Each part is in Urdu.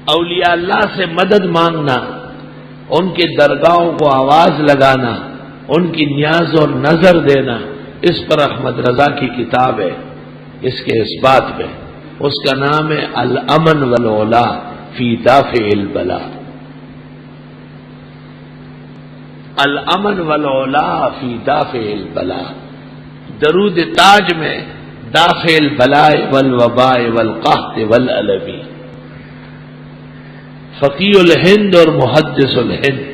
اولیاء اللہ سے مدد مانگنا، ان کے درگاہوں کو آواز لگانا، ان کی نیاز اور نظر دینا، اس پر احمد رضا کی کتاب ہے اس کے اثبات میں، اس کا نام ہے الامن والعلا فی دافع البلا۔ الامن والعلا فی دافع البلا، درود تاج میں دافع البلاء والوباء والقحط والالم۔ فقیہ الہند اور محدث الہند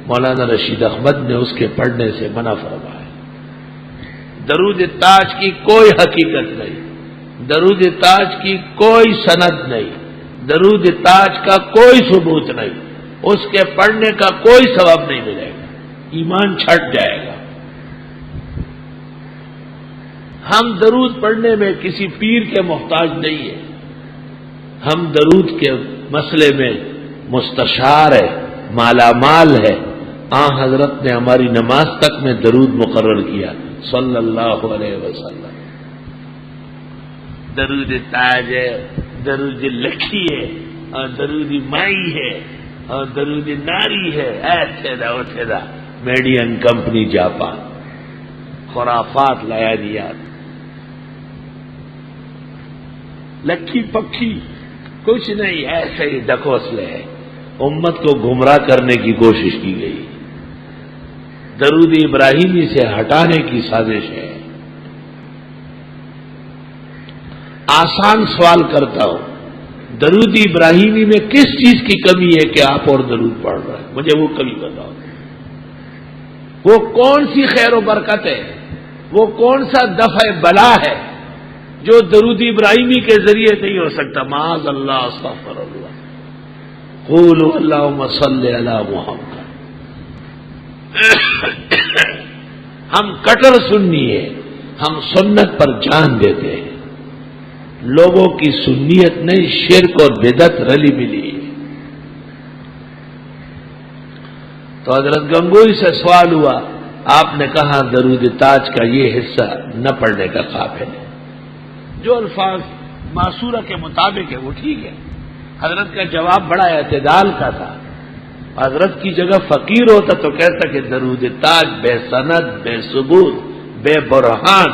مولانا رشید احمد نے اس کے پڑھنے سے منع فرمایا۔ درود تاج کی کوئی حقیقت نہیں، درود تاج کی کوئی سند نہیں، درود تاج کا کوئی ثبوت نہیں، اس کے پڑھنے کا کوئی ثواب نہیں ملے گا، ایمان چھٹ جائے گا۔ ہم درود پڑھنے میں کسی پیر کے محتاج نہیں ہیں، ہم درود کے مسئلے میں مستشار ہے، مالا مال ہے۔ حضرت نے ہماری نماز تک میں درود مقرر کیا صلی اللہ علیہ وسلم۔ درود تاج ہے، درود لکھی ہے، اور درود مائی ہے، اور درود ناری ہے، ایسے دا میڈین کمپنی جاپان، خرافات لایا دیا، لکھی پکھی کچھ نہیں، ایسے ہی ڈکوسلے ہے، امت کو گمراہ کرنے کی کوشش کی گئی، درود ابراہیمی سے ہٹانے کی سازش ہے۔ آسان سوال کرتا ہوں، درود ابراہیمی میں کس چیز کی کمی ہے کہ آپ اور درود پڑھ رہے ہیں؟ مجھے وہ کمی بتاؤ، وہ کون سی خیر و برکت ہے، وہ کون سا دفع بلا ہے جو درود ابراہیمی کے ذریعے نہیں ہو سکتا؟ معاذ اللہ، استغفر اللہ، قولوا اللہم صلی علی محمد۔ ہم کٹر سنی ہے، ہم سنت پر جان دیتے ہیں، لوگوں کی سنیت نہیں، شرک اور بدعت رلی ملی ہے۔ تو حضرت گنگوئی سے سوال ہوا، آپ نے کہا درود تاج کا یہ حصہ نہ پڑھنے کا قابل ہے، جو الفاظ معصورہ کے مطابق ہے وہ ٹھیک ہے۔ حضرت کا جواب بڑا اعتدال کا تھا، حضرت کی جگہ فقیر ہوتا تو کہتا کہ درود تاج بے سند، بے ثبوت، بے برہان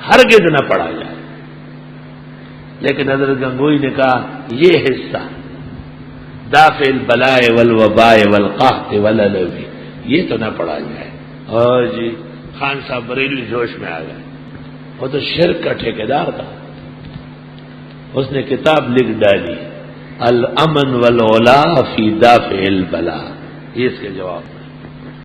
ہرگز نہ پڑھا جائے، لیکن حضرت گنگوئی نے کہا یہ حصہ دافع البلاء والوباء والقحط والالم یہ تو نہ پڑھا جائے۔ اور جی خان صاحب بریلوی جوش میں آ گئے، وہ تو شرک کا ٹھیکیدار تھا، اس نے کتاب لکھ ڈالی الامن والعلا فی دافع البلاء، یہ اس کے جواب میں۔